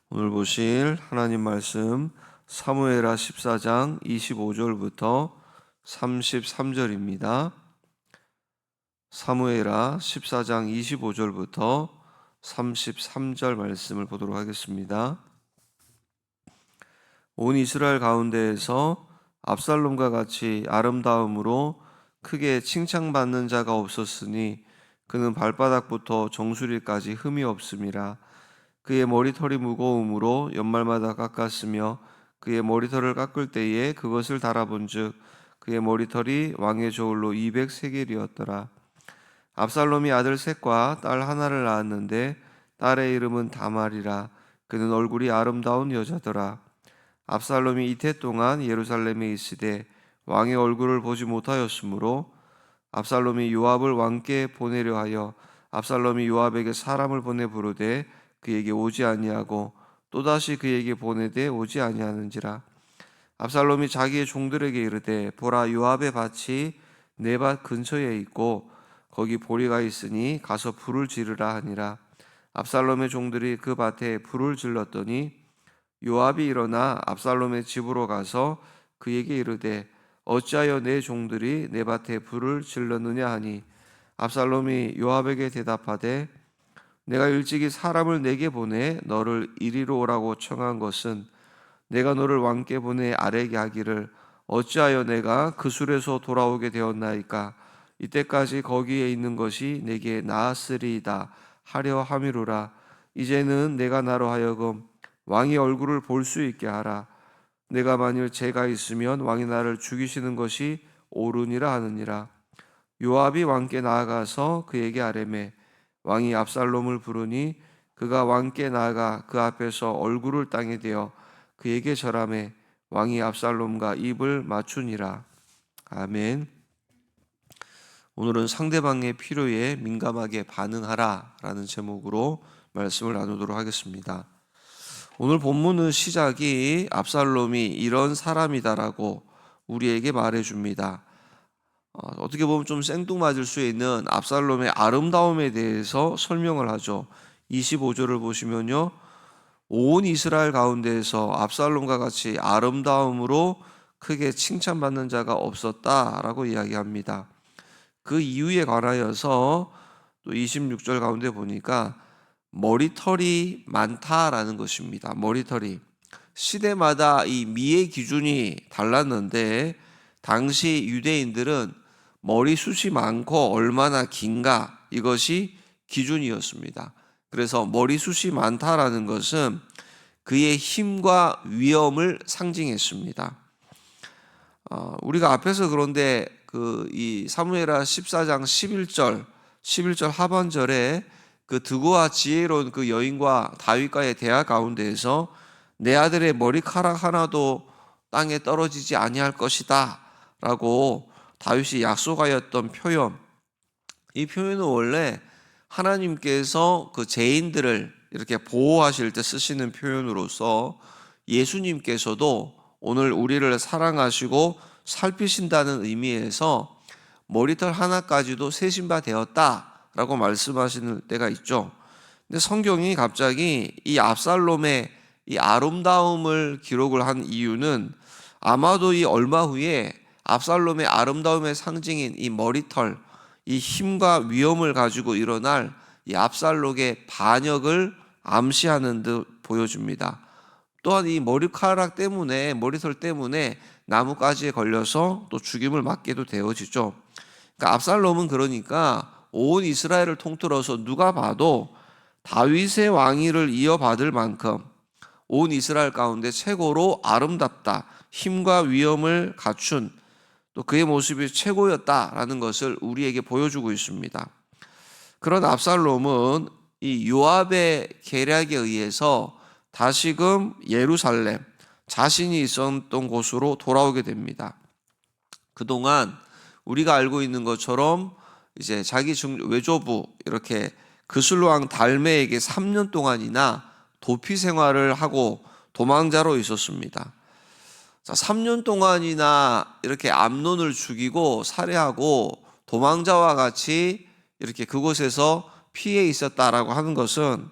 오늘 보실 하나님 말씀 사무엘하 14장 25절부터 33절입니다. 사무엘하 14장 25절부터 33절 말씀을 보도록 하겠습니다. 온 이스라엘 가운데에서 압살롬과 같이 아름다움으로 크게 칭찬받는 자가 없었으니 그는 발바닥부터 정수리까지 흠이 없음이라. 그의 머리털이 무거움으로 연말마다 깎았으며 그의 머리털을 깎을 때에 그것을 달아본즉 그의 머리털이 왕의 저울로 200세겔이었더라. 압살롬이 아들 셋과 딸 하나를 낳았는데 딸의 이름은 다말이라. 그는 얼굴이 아름다운 여자더라. 압살롬이 이태 동안 예루살렘에 있으되 왕의 얼굴을 보지 못하였으므로 압살롬이 요압을 왕께 보내려 하여 압살롬이 요압에게 사람을 보내 부르되 그에게 오지 아니하고 또다시 그에게 보내되 오지 아니하는지라. 압살롬이 자기의 종들에게 이르되 보라, 요압의 밭이 내 밭 근처에 있고 거기 보리가 있으니 가서 불을 지르라 하니라. 압살롬의 종들이 그 밭에 불을 질렀더니 요압이 일어나 압살롬의 집으로 가서 그에게 이르되 어찌하여 내 종들이 내 밭에 불을 질렀느냐 하니 압살롬이 요압에게 대답하되 내가 일찍이 사람을 내게 보내 너를 이리로 오라고 청한 것은 내가 너를 왕께 보내 아뢰게 하기를 어찌하여 내가 그 술에서 돌아오게 되었나이까. 이때까지 거기에 있는 것이 내게 나았으리이다 하려 함이로라. 이제는 내가 나로 하여금 왕의 얼굴을 볼 수 있게 하라. 내가 만일 죄가 있으면 왕이 나를 죽이시는 것이 옳으니라 하느니라. 요압이 왕께 나아가서 그에게 아뢰매 왕이 압살롬을 부르니 그가 왕께 나아가 그 앞에서 얼굴을 땅에 대어 그에게 절하매 왕이 압살롬과 입을 맞추니라. 아멘. 오늘은 상대방의 필요에 민감하게 반응하라 라는 제목으로 말씀을 나누도록 하겠습니다. 오늘 본문의 시작이 압살롬이 이런 사람이다라고 우리에게 말해줍니다. 어떻게 보면 좀 생뚱맞을 수 있는 압살롬의 아름다움에 대해서 설명을 하죠. 25절을 보시면요, 온 이스라엘 가운데에서 압살롬과 같이 아름다움으로 크게 칭찬받는 자가 없었다라고 이야기합니다. 그 이유에 관하여서 또 26절 가운데 보니까 머리털이 많다라는 것입니다. 머리털이 시대마다 이 미의 기준이 달랐는데 당시 유대인들은 머리숱이 많고 얼마나 긴가, 이것이 기준이었습니다. 그래서 머리숱이 많다라는 것은 그의 힘과 위엄을 상징했습니다. 우리가 앞에서 그런데 이 사무엘하 14장 11절 하반절에 그 득오와 지혜로운 그 여인과 다윗과의 대화 가운데에서 내 아들의 머리카락 하나도 땅에 떨어지지 아니할 것이다 라고 다윗이 약속하였던 표현, 이 표현은 원래 하나님께서 그 죄인들을 이렇게 보호하실 때 쓰시는 표현으로서 예수님께서도 오늘 우리를 사랑하시고 살피신다는 의미에서 머리털 하나까지도 세신 바 되었다라고 말씀하시는 때가 있죠. 근데 성경이 갑자기 이 압살롬의 이 아름다움을 기록을 한 이유는 아마도 이 얼마 후에 압살롬의 아름다움의 상징인 이 머리털, 이 힘과 위엄을 가지고 일어날 이 압살롬의 반역을 암시하는 듯 보여줍니다. 또한 이 머리털 때문에 나뭇가지에 걸려서 또 죽임을 맞게도 되어지죠. 그러니까 압살롬은 그러니까 온 이스라엘을 통틀어서 누가 봐도 다윗의 왕위를 이어받을 만큼 온 이스라엘 가운데 최고로 아름답다, 힘과 위엄을 갖춘 또 그의 모습이 최고였다라는 것을 우리에게 보여주고 있습니다. 그런 압살롬은 이 요압의 계략에 의해서 다시금 예루살렘, 자신이 있었던 곳으로 돌아오게 됩니다. 그동안 우리가 알고 있는 것처럼 이제 자기 외조부 이렇게 그슬로왕 달메에게 3년 동안이나 도피 생활을 하고 도망자로 있었습니다. 3년 동안이나 이렇게 암논을 죽이고 살해하고 도망자와 같이 이렇게 그곳에서 피해 있었다라고 하는 것은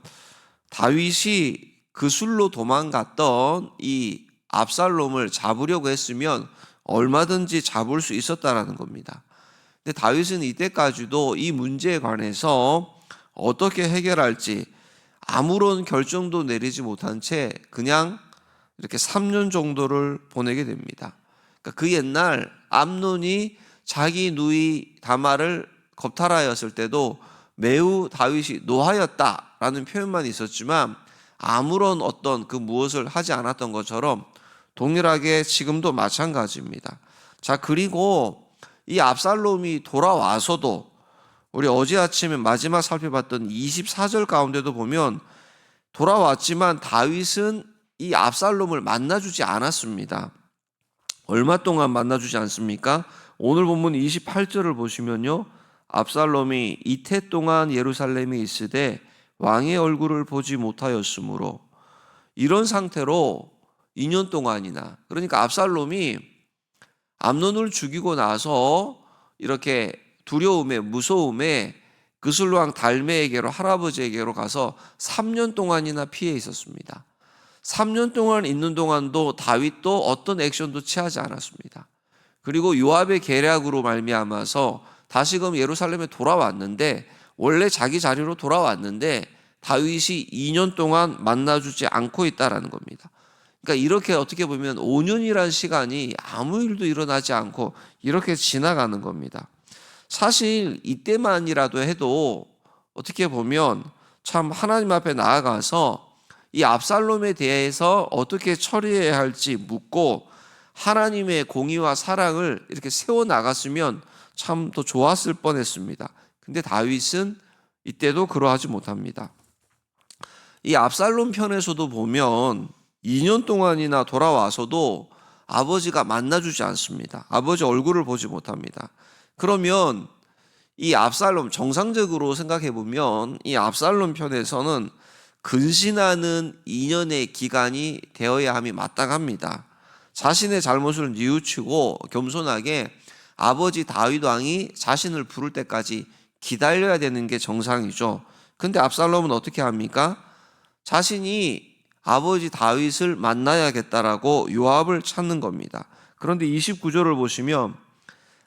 다윗이 그 술로 도망갔던 이 압살롬을 잡으려고 했으면 얼마든지 잡을 수 있었다라는 겁니다. 근데 다윗은 이때까지도 이 문제에 관해서 어떻게 해결할지 아무런 결정도 내리지 못한 채 그냥 이렇게 3년 정도를 보내게 됩니다. 그러니까 그 옛날 암논이 자기 누이 다말을 겁탈하였을 때도 매우 다윗이 노하였다라는 표현만 있었지만 아무런 어떤 그 무엇을 하지 않았던 것처럼 동일하게 지금도 마찬가지입니다. 자, 그리고 이 압살롬이 돌아와서도 우리 어제 아침에 마지막 살펴봤던 24절 가운데도 보면 돌아왔지만 다윗은 이 압살롬을 만나주지 않았습니다. 얼마 동안 만나주지 않습니까? 오늘 본문 28절을 보시면요, 압살롬이 이태 동안 예루살렘에 있으되 왕의 얼굴을 보지 못하였으므로, 이런 상태로 2년 동안이나, 그러니까 압살롬이 암논을 죽이고 나서 이렇게 두려움에 무서움에 그슬로왕 달메에게로, 할아버지에게로 가서 3년 동안이나 피해 있었습니다. 3년 동안 있는 동안도 다윗도 어떤 액션도 취하지 않았습니다. 그리고 요압의 계략으로 말미암아서 다시금 예루살렘에 돌아왔는데, 원래 자기 자리로 돌아왔는데 다윗이 2년 동안 만나주지 않고 있다라는 겁니다. 그러니까 이렇게 어떻게 보면 5년이라는 시간이 아무 일도 일어나지 않고 이렇게 지나가는 겁니다. 사실 이때만이라도 해도 어떻게 보면 참 하나님 앞에 나아가서 이 압살롬에 대해서 어떻게 처리해야 할지 묻고 하나님의 공의와 사랑을 이렇게 세워나갔으면 참 더 좋았을 뻔했습니다. 근데 다윗은 이때도 그러하지 못합니다. 이 압살롬 편에서도 보면 2년 동안이나 돌아와서도 아버지가 만나주지 않습니다. 아버지 얼굴을 보지 못합니다. 그러면 이 압살롬, 정상적으로 생각해 보면 이 압살롬 편에서는 근신하는 2년의 기간이 되어야 함이 마땅합니다. 자신의 잘못을 뉘우치고 겸손하게 아버지 다윗 왕이 자신을 부를 때까지 기다려야 되는 게 정상이죠. 근데 압살롬은 어떻게 합니까? 자신이 아버지 다윗을 만나야겠다라고 요압을 찾는 겁니다. 그런데 29절을 보시면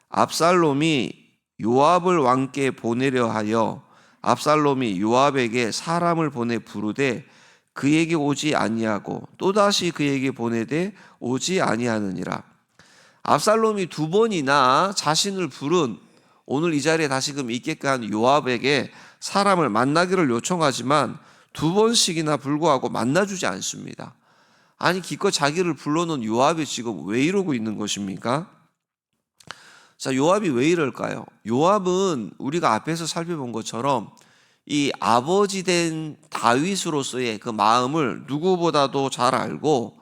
압살롬이 요압을 왕께 보내려 하여 압살롬이 요압에게 사람을 보내 부르되 그에게 오지 아니하고 또다시 그에게 보내되 오지 아니하느니라. 압살롬이 2번이나 자신을 부른, 오늘 이 자리에 다시금 있게끔 한 요압에게 사람을 만나기를 요청하지만 2번씩이나 불구하고 만나주지 않습니다. 아니, 기껏 자기를 불러놓은 요압이 지금 왜 이러고 있는 것입니까? 자, 요압이 왜 이럴까요? 요압은 우리가 앞에서 살펴본 것처럼 이 아버지 된 다윗으로서의 그 마음을 누구보다도 잘 알고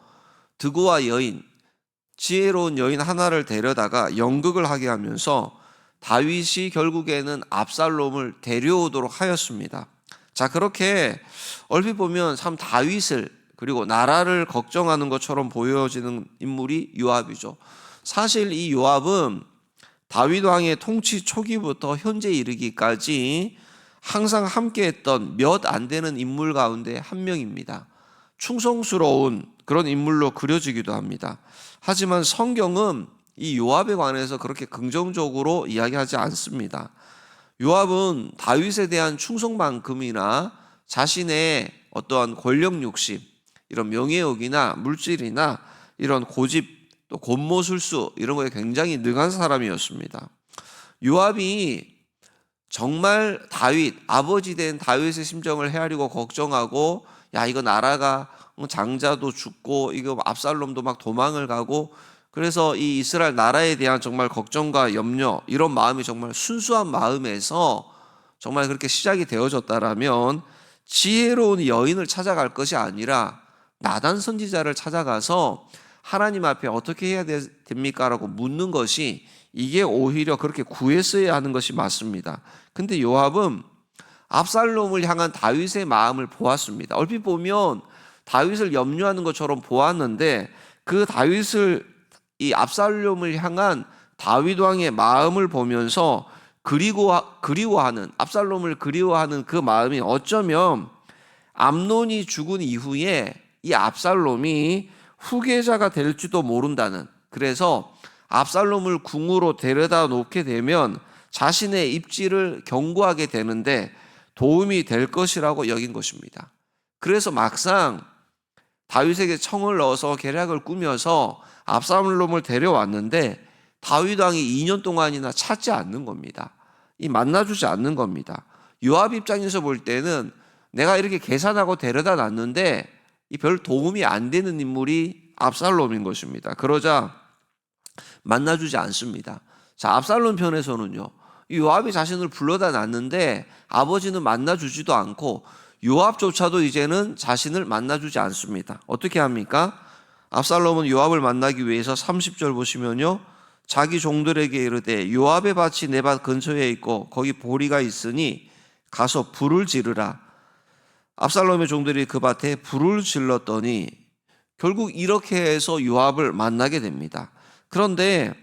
드고와 여인, 지혜로운 여인 하나를 데려다가 연극을 하게 하면서 다윗이 결국에는 압살롬을 데려오도록 하였습니다. 자, 그렇게 얼핏 보면 참 다윗을 그리고 나라를 걱정하는 것처럼 보여지는 인물이 요압이죠. 사실 이 요압은 다윗 왕의 통치 초기부터 현재 이르기까지 항상 함께했던 몇 안 되는 인물 가운데 한 명입니다. 충성스러운 그런 인물로 그려지기도 합니다. 하지만 성경은 이 요압에 관해서 그렇게 긍정적으로 이야기하지 않습니다. 요압은 다윗에 대한 충성만큼이나 자신의 어떠한 권력 욕심, 이런 명예욕이나 물질이나 이런 고집, 또 권모술수 이런 거에 굉장히 능한 사람이었습니다. 요압이 정말 다윗, 아버지 된 다윗의 심정을 헤아리고 걱정하고, 야, 이거 나라가 장자도 죽고 이거 압살롬도 막 도망을 가고, 그래서 이 이스라엘 나라에 대한 정말 걱정과 염려, 이런 마음이 정말 순수한 마음에서 정말 그렇게 시작이 되어졌다라면 지혜로운 여인을 찾아갈 것이 아니라 나단 선지자를 찾아가서 하나님 앞에 어떻게 해야 됩니까? 라고 묻는 것이, 이게 오히려 그렇게 구했어야 하는 것이 맞습니다. 근데 요압은 압살롬을 향한 다윗의 마음을 보았습니다. 얼핏 보면 다윗을 염려하는 것처럼 보았는데, 그 이 압살롬을 향한 다윗 왕의 마음을 보면서 그리워하는, 압살롬을 그리워하는 그 마음이 어쩌면 암논이 죽은 이후에 이 압살롬이 후계자가 될지도 모른다는, 그래서 압살롬을 궁으로 데려다 놓게 되면 자신의 입지를 견고하게 되는데 도움이 될 것이라고 여긴 것입니다. 그래서 막상 다윗에게 청을 넣어서 계략을 꾸며서 압살롬을 데려왔는데 다윗 왕이 2년 동안이나 찾지 않는 겁니다. 만나주지 않는 겁니다. 요압 입장에서 볼 때는 내가 이렇게 계산하고 데려다 놨는데 별 도움이 안 되는 인물이 압살롬인 것입니다. 그러자 만나주지 않습니다. 자, 압살롬 편에서는요, 요압이 자신을 불러다 놨는데 아버지는 만나주지도 않고 요압조차도 이제는 자신을 만나주지 않습니다. 어떻게 합니까? 압살롬은 요압을 만나기 위해서 30절 보시면요, 자기 종들에게 이르되 요압의 밭이 내 밭 근처에 있고 거기 보리가 있으니 가서 불을 지르라. 압살롬의 종들이 그 밭에 불을 질렀더니 결국 이렇게 해서 요압을 만나게 됩니다. 그런데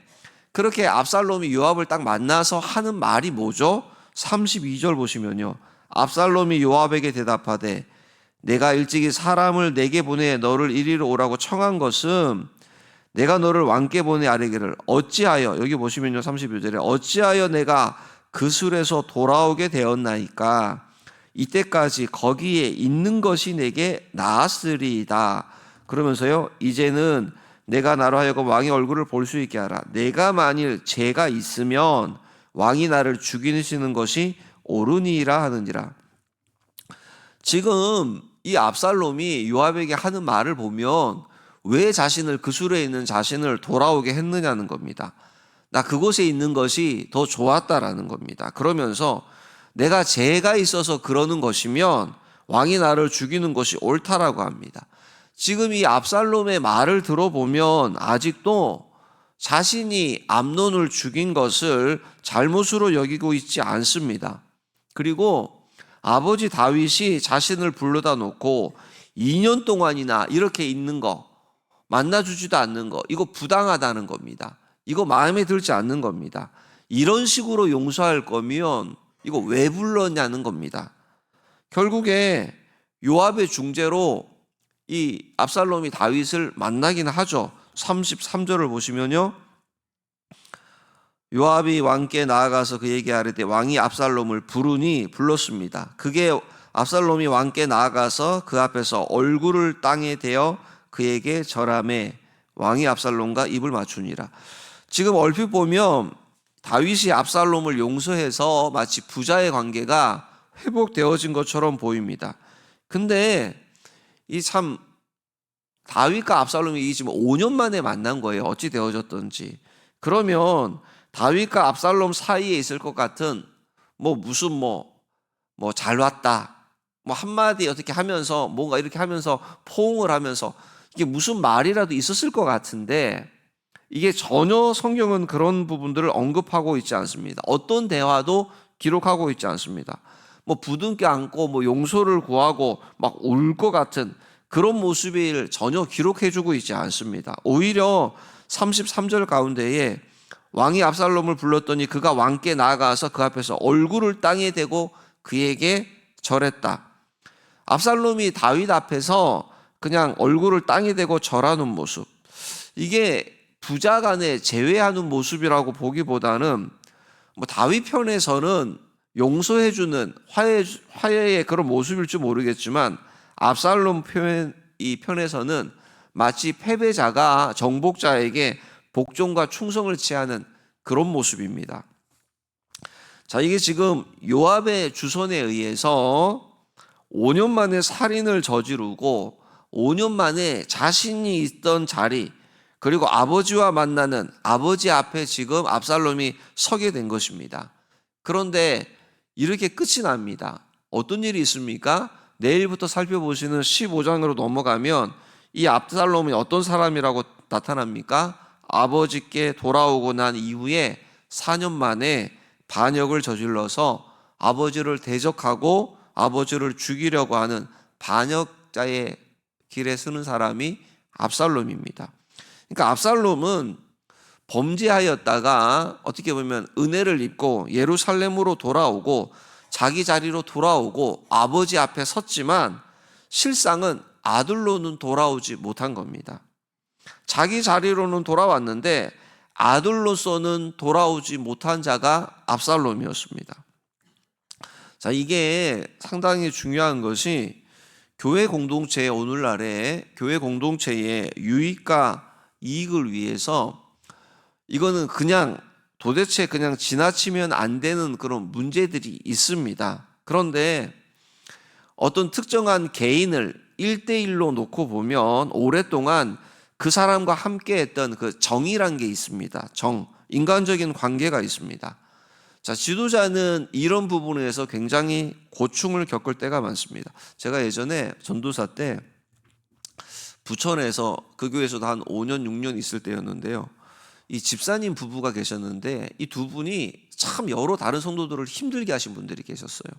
그렇게 압살롬이 요압을 딱 만나서 하는 말이 뭐죠? 32절 보시면요, 압살롬이 요압에게 대답하되 내가 일찍이 사람을 내게 보내 너를 이리로 오라고 청한 것은 내가 너를 왕께 보내 아뢰기를 어찌하여, 여기 보시면요 32절에 어찌하여 내가 그 술에서 돌아오게 되었나이까. 이때까지 거기에 있는 것이 내게 나았으리이다. 그러면서요, 이제는 내가 나로 하여금 왕의 얼굴을 볼 수 있게 하라. 내가 만일 죄가 있으면 왕이 나를 죽이시는 것이 옳으니라 하느니라. 지금 이 압살롬이 요압에게 하는 말을 보면 왜 자신을, 그 술에 있는 자신을 돌아오게 했느냐는 겁니다. 나 그곳에 있는 것이 더 좋았다라는 겁니다. 그러면서 내가 죄가 있어서 그러는 것이면 왕이 나를 죽이는 것이 옳다라고 합니다. 지금 이 압살롬의 말을 들어보면 아직도 자신이 암논을 죽인 것을 잘못으로 여기고 있지 않습니다. 그리고 아버지 다윗이 자신을 불러다 놓고 2년 동안이나 이렇게 있는 거, 만나주지도 않는 거, 이거 부당하다는 겁니다. 이거 마음에 들지 않는 겁니다. 이런 식으로 용서할 거면 이거 왜 불렀냐는 겁니다. 결국에 요압의 중재로 이 압살롬이 다윗을 만나긴 하죠. 33절을 보시면요, 요압이 왕께 나아가서 그에게 아뢰되 왕이 압살롬을 부르니 불렀습니다. 그게 압살롬이 왕께 나아가서 그 앞에서 얼굴을 땅에 대어 그에게 절하매 왕이 압살롬과 입을 맞추니라. 지금 얼핏 보면 다윗이 압살롬을 용서해서 마치 부자의 관계가 회복되어진 것처럼 보입니다. 근데 이 참 다윗과 압살롬이 지금 5년 만에 만난 거예요. 어찌 되어졌던지. 그러면 다윗과 압살롬 사이에 있을 것 같은 무슨 잘 왔다, 한마디 어떻게 하면서 뭔가 이렇게 하면서 포옹을 하면서 이게 무슨 말이라도 있었을 것 같은데 이게 전혀 성경은 그런 부분들을 언급하고 있지 않습니다. 어떤 대화도 기록하고 있지 않습니다. 부둥켜 안고 용서를 구하고 막 울 것 같은 그런 모습을 전혀 기록해주고 있지 않습니다. 오히려 33절 가운데에 왕이 압살롬을 불렀더니 그가 왕께 나아가서 그 앞에서 얼굴을 땅에 대고 그에게 절했다. 압살롬이 다윗 앞에서 그냥 얼굴을 땅에 대고 절하는 모습, 이게 부자 간에 제외하는 모습이라고 보기보다는 다윗 편에서는 용서해주는 화해의 그런 모습일지 모르겠지만 압살롬 이 편에서는 마치 패배자가 정복자에게 복종과 충성을 취하는 그런 모습입니다. 자, 이게 지금 요압의 주선에 의해서 5년 만에 살인을 저지르고 5년 만에 자신이 있던 자리, 그리고 아버지와 만나는 아버지 앞에 지금 압살롬이 서게 된 것입니다. 그런데 이렇게 끝이 납니다. 어떤 일이 있습니까? 내일부터 살펴보시는 15장으로 넘어가면 이 압살롬이 어떤 사람이라고 나타납니까? 아버지께 돌아오고 난 이후에 4년 만에 반역을 저질러서 아버지를 대적하고 아버지를 죽이려고 하는 반역자의 길에 서는 사람이 압살롬입니다. 그러니까 압살롬은 범죄하였다가 어떻게 보면 은혜를 입고 예루살렘으로 돌아오고 자기 자리로 돌아오고 아버지 앞에 섰지만 실상은 아들로는 돌아오지 못한 겁니다. 자기 자리로는 돌아왔는데 아들로서는 돌아오지 못한 자가 압살롬이었습니다. 자, 이게 상당히 중요한 것이 교회 공동체의 오늘날의 교회 공동체의 유익과 이익을 위해서 이거는 그냥 도대체 그냥 지나치면 안 되는 그런 문제들이 있습니다. 그런데 어떤 특정한 개인을 1대1로 놓고 보면 오랫동안 그 사람과 함께 했던 그 정이란 게 있습니다. 인간적인 관계가 있습니다. 자, 지도자는 이런 부분에서 굉장히 고충을 겪을 때가 많습니다. 제가 예전에 전도사 때 부천에서 그 교회에서도 한 5년, 6년 있을 때였는데요. 이 집사님 부부가 계셨는데 이 두 분이 참 여러 다른 성도들을 힘들게 하신 분들이 계셨어요.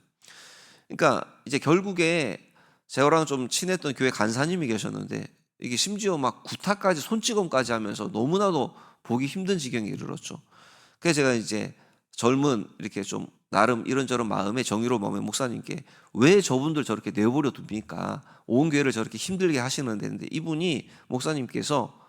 그러니까 이제 결국에 저랑 좀 친했던 교회 간사님이 계셨는데 이게 심지어 막 구타까지 손찌검까지 하면서 너무나도 보기 힘든 지경에 이르렀죠. 그래서 제가 이제 젊은 이렇게 좀 나름 이런저런 마음에 정의로운 마음에 목사님께 왜 저분들 저렇게 내버려 둡니까? 온 교회를 저렇게 힘들게 하시는데 근데 이분이 목사님께서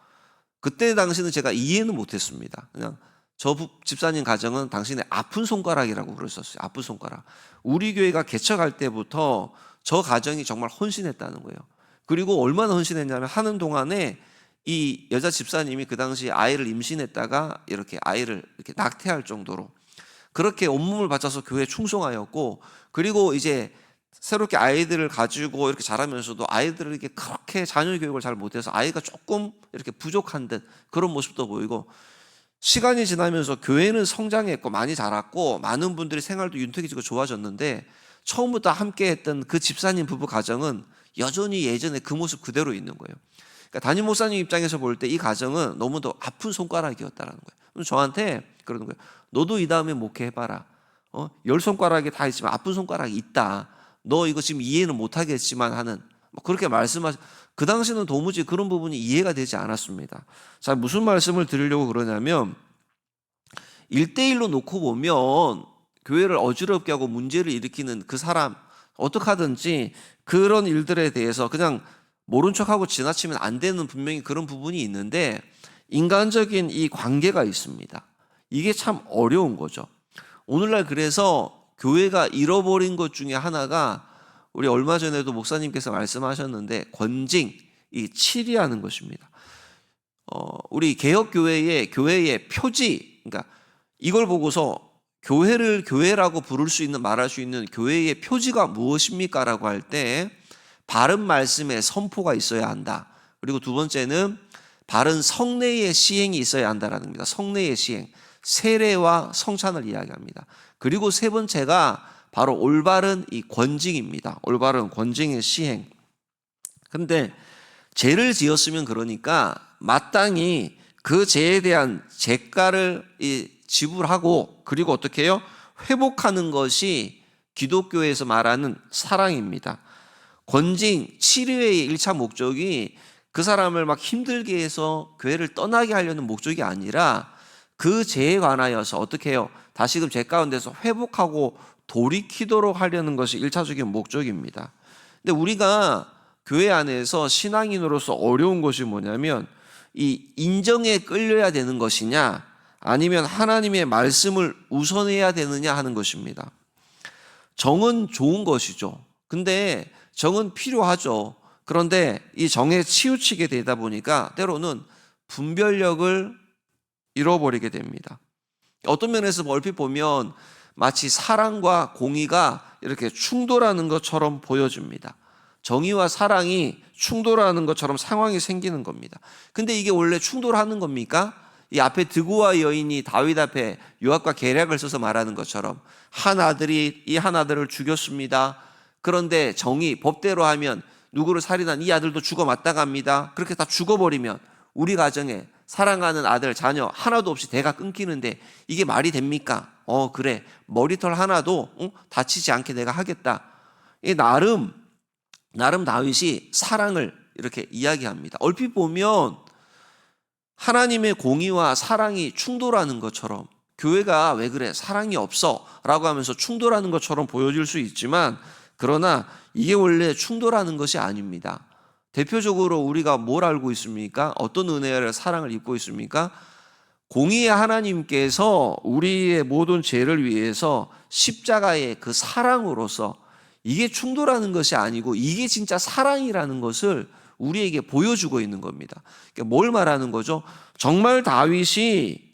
그때 당시는 제가 이해는 못했습니다. 그냥 저 집사님 가정은 당신의 아픈 손가락이라고 그러셨어요. 아픈 손가락. 우리 교회가 개척할 때부터 저 가정이 정말 헌신했다는 거예요. 그리고 얼마나 헌신했냐면 하는 동안에 이 여자 집사님이 그 당시 아이를 임신했다가 이렇게 아이를 이렇게 낙태할 정도로 그렇게 온몸을 바쳐서 교회에 충성하였고, 그리고 이제 새롭게 아이들을 가지고 이렇게 자라면서도 아이들을 이렇게 그렇게 자녀 교육을 잘 못해서 아이가 조금 이렇게 부족한 듯 그런 모습도 보이고, 시간이 지나면서 교회는 성장했고 많이 자랐고 많은 분들이 생활도 윤택해지고 좋아졌는데 처음부터 함께 했던 그 집사님 부부 가정은 여전히 예전에 그 모습 그대로 있는 거예요. 그러니까 담임 목사님 입장에서 볼 때 이 가정은 너무도 아픈 손가락이었다는 거예요. 그래서 저한테 그러는 거예요. 너도 이 다음에 목회해봐라. 10손가락이 다 있지만 아픈 손가락이 있다. 너 이거 지금 이해는 못하겠지만 하는 그렇게 말씀하시. 그 당시는 도무지 그런 부분이 이해가 되지 않았습니다. 자, 무슨 말씀을 드리려고 그러냐면 1대1로 놓고 보면 교회를 어지럽게 하고 문제를 일으키는 그 사람 어떻게 하든지 그런 일들에 대해서 그냥 모른 척하고 지나치면 안 되는 분명히 그런 부분이 있는데 인간적인 이 관계가 있습니다. 이게 참 어려운 거죠. 오늘날 그래서 교회가 잃어버린 것 중에 하나가 우리 얼마 전에도 목사님께서 말씀하셨는데 권징, 이 치리하는 것입니다. 우리 개혁교회의 교회의 표지, 그러니까 이걸 보고서 교회를 교회라고 부를 수 있는 말할 수 있는 교회의 표지가 무엇입니까? 라고 할 때 바른 말씀의 선포가 있어야 한다. 그리고 두 번째는 바른 성례의 시행이 있어야 한다라는 겁니다. 성례의 시행, 세례와 성찬을 이야기합니다. 그리고 세 번째가 바로 올바른 이 권징입니다. 올바른 권징의 시행. 근데 죄를 지었으면 그러니까 마땅히 그 죄에 대한 죄가를 지불하고 그리고 어떻게 해요? 회복하는 것이 기독교에서 말하는 사랑입니다. 권징, 치료의 1차 목적이 그 사람을 막 힘들게 해서 교회를 떠나게 하려는 목적이 아니라 그 죄에 관하여서 어떻게 해요? 다시금 죄 가운데서 회복하고 돌이키도록 하려는 것이 1차적인 목적입니다. 근데 우리가 교회 안에서 신앙인으로서 어려운 것이 뭐냐면 이 인정에 끌려야 되는 것이냐 아니면 하나님의 말씀을 우선해야 되느냐 하는 것입니다. 정은 좋은 것이죠. 근데 정은 필요하죠. 그런데 이 정에 치우치게 되다 보니까 때로는 분별력을 잃어버리게 됩니다. 어떤 면에서 얼핏 보면 마치 사랑과 공의가 이렇게 충돌하는 것처럼 보여집니다. 정의와 사랑이 충돌하는 것처럼 상황이 생기는 겁니다. 근데 이게 원래 충돌하는 겁니까? 이 앞에 드고와 여인이 다윗 앞에 요압과 계략을 써서 말하는 것처럼 한 아들이 이 한 아들을 죽였습니다. 그런데 정의 법대로 하면 누구를 살인한 이 아들도 죽어 마땅합니다. 그렇게 다 죽어버리면 우리 가정에 사랑하는 아들, 자녀 하나도 없이 대가 끊기는데 이게 말이 됩니까? 그래. 머리털 하나도 다치지 않게 내가 하겠다. 이 나름 다윗이 사랑을 이렇게 이야기합니다. 얼핏 보면 하나님의 공의와 사랑이 충돌하는 것처럼 교회가 왜 그래? 사랑이 없어 라고 하면서 충돌하는 것처럼 보여질 수 있지만 그러나 이게 원래 충돌하는 것이 아닙니다. 대표적으로 우리가 뭘 알고 있습니까? 어떤 은혜를 사랑을 입고 있습니까? 공의의 하나님께서 우리의 모든 죄를 위해서 십자가의 그 사랑으로서 이게 충돌하는 것이 아니고 이게 진짜 사랑이라는 것을 우리에게 보여주고 있는 겁니다. 그러니까 뭘 말하는 거죠? 정말 다윗이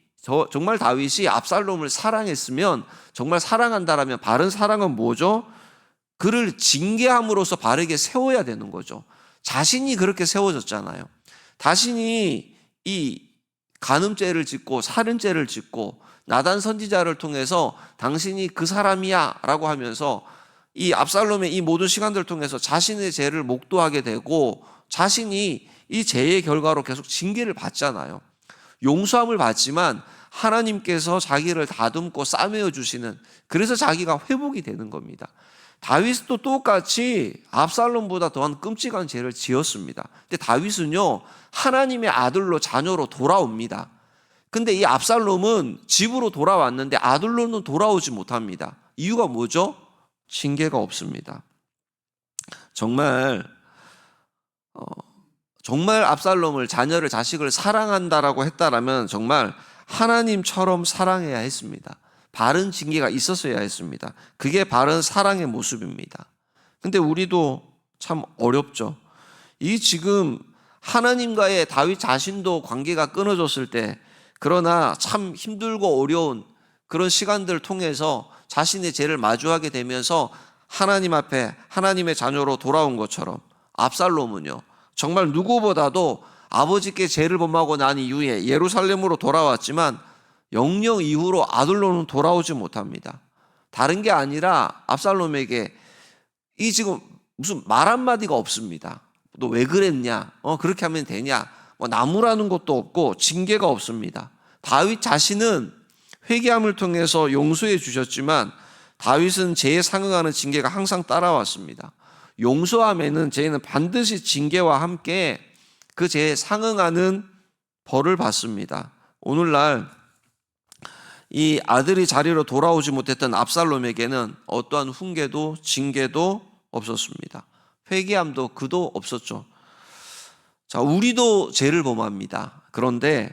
압살롬을 사랑했으면, 정말 사랑한다라면 바른 사랑은 뭐죠? 그를 징계함으로써 바르게 세워야 되는 거죠. 자신이 그렇게 세워졌잖아요. 자신이 이 간음죄를 짓고 살인죄를 짓고 나단 선지자를 통해서 당신이 그 사람이야 라고 하면서 이 압살롬의 이 모든 시간들을 통해서 자신의 죄를 목도하게 되고 자신이 이 죄의 결과로 계속 징계를 받잖아요. 용서함을 받지만 하나님께서 자기를 다듬고 싸매어 주시는, 그래서 자기가 회복이 되는 겁니다. 다윗도 똑같이 압살롬보다 더한 끔찍한 죄를 지었습니다. 근데 다윗은요, 하나님의 아들로 자녀로 돌아옵니다. 근데 이 압살롬은 집으로 돌아왔는데 아들로는 돌아오지 못합니다. 이유가 뭐죠? 징계가 없습니다. 정말 압살롬을, 자녀를, 자식을 사랑한다라고 했다라면 정말 하나님처럼 사랑해야 했습니다. 바른 징계가 있었어야 했습니다. 그게 바른 사랑의 모습입니다. 근데 우리도 참 어렵죠. 이 지금 하나님과의 다윗 자신도 관계가 끊어졌을 때, 그러나 참 힘들고 어려운 그런 시간들을 통해서 자신의 죄를 마주하게 되면서 하나님 앞에 하나님의 자녀로 돌아온 것처럼 압살롬은요, 정말 누구보다도 아버지께 죄를 범하고 난 이후에 예루살렘으로 돌아왔지만 영영 이후로 아들로는 돌아오지 못합니다. 다른 게 아니라 압살롬에게 이 지금 무슨 말 한마디가 없습니다. 너 왜 그랬냐? 그렇게 하면 되냐? 나무라는 것도 없고 징계가 없습니다. 다윗 자신은 회개함을 통해서 용서해 주셨지만 다윗은 죄에 상응하는 징계가 항상 따라왔습니다. 용서함에는 죄는 반드시 징계와 함께 그 죄에 상응하는 벌을 받습니다. 오늘날 이 아들이 자리로 돌아오지 못했던 압살롬에게는 어떠한 훈계도 징계도 없었습니다. 회개함도 그도 없었죠. 자, 우리도 죄를 범합니다. 그런데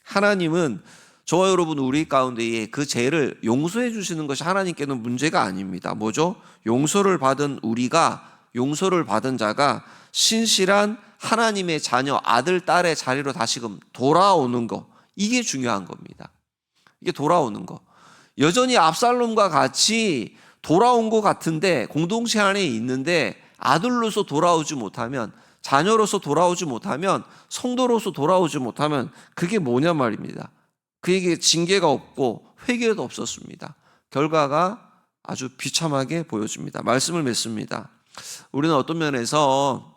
하나님은 저와 여러분 우리 가운데에 그 죄를 용서해 주시는 것이 하나님께는 문제가 아닙니다. 뭐죠? 용서를 받은 우리가, 용서를 받은 자가 신실한 하나님의 자녀, 아들, 딸의 자리로 다시금 돌아오는 거, 이게 중요한 겁니다. 이게 돌아오는 거. 여전히 압살롬과 같이 돌아온 것 같은데, 공동체 안에 있는데 아들로서 돌아오지 못하면, 자녀로서 돌아오지 못하면, 성도로서 돌아오지 못하면 그게 뭐냐 말입니다. 그에게 징계가 없고 회개도 없었습니다. 결과가 아주 비참하게 보여집니다. 말씀을 맺습니다. 우리는 어떤 면에서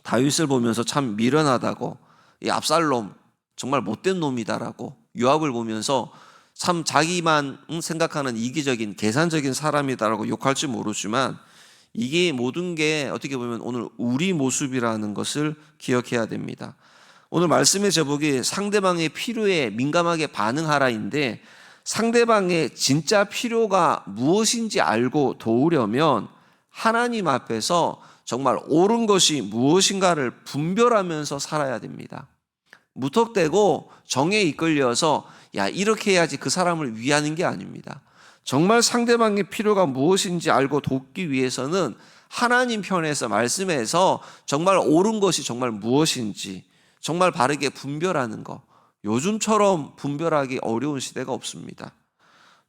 다윗을 보면서 참 미련하다고, 이 압살롬 정말 못된 놈이다라고, 요압을 보면서 참 자기만 생각하는 이기적인 계산적인 사람이다라고 욕할지 모르지만, 이게 모든 게 어떻게 보면 오늘 우리 모습이라는 것을 기억해야 됩니다. 오늘 말씀의 제목이 상대방의 필요에 민감하게 반응하라인데, 상대방의 진짜 필요가 무엇인지 알고 도우려면 하나님 앞에서 정말 옳은 것이 무엇인가를 분별하면서 살아야 됩니다. 무턱대고 정에 이끌려서 야, 이렇게 해야지 그 사람을 위하는 게 아닙니다. 정말 상대방의 필요가 무엇인지 알고 돕기 위해서는 하나님 편에서, 말씀에서 정말 옳은 것이 정말 무엇인지 정말 바르게 분별하는 것, 요즘처럼 분별하기 어려운 시대가 없습니다.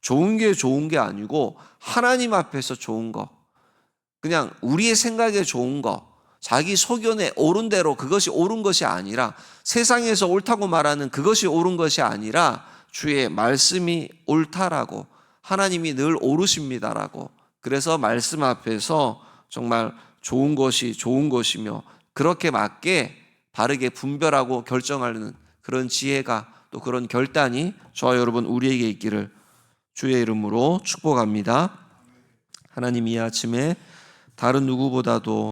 좋은 게 좋은 게 아니고 하나님 앞에서 좋은 거, 그냥 우리의 생각에 좋은 거, 자기 소견에 옳은 대로 그것이 옳은 것이 아니라, 세상에서 옳다고 말하는 그것이 옳은 것이 아니라 주의 말씀이 옳다라고, 하나님이 늘 옳으십니다라고, 그래서 말씀 앞에서 정말 좋은 것이 좋은 것이며 그렇게 맞게 바르게 분별하고 결정하는 그런 지혜가, 또 그런 결단이 저와 여러분 우리에게 있기를 주의 이름으로 축복합니다. 하나님, 이 아침에 다른 누구보다도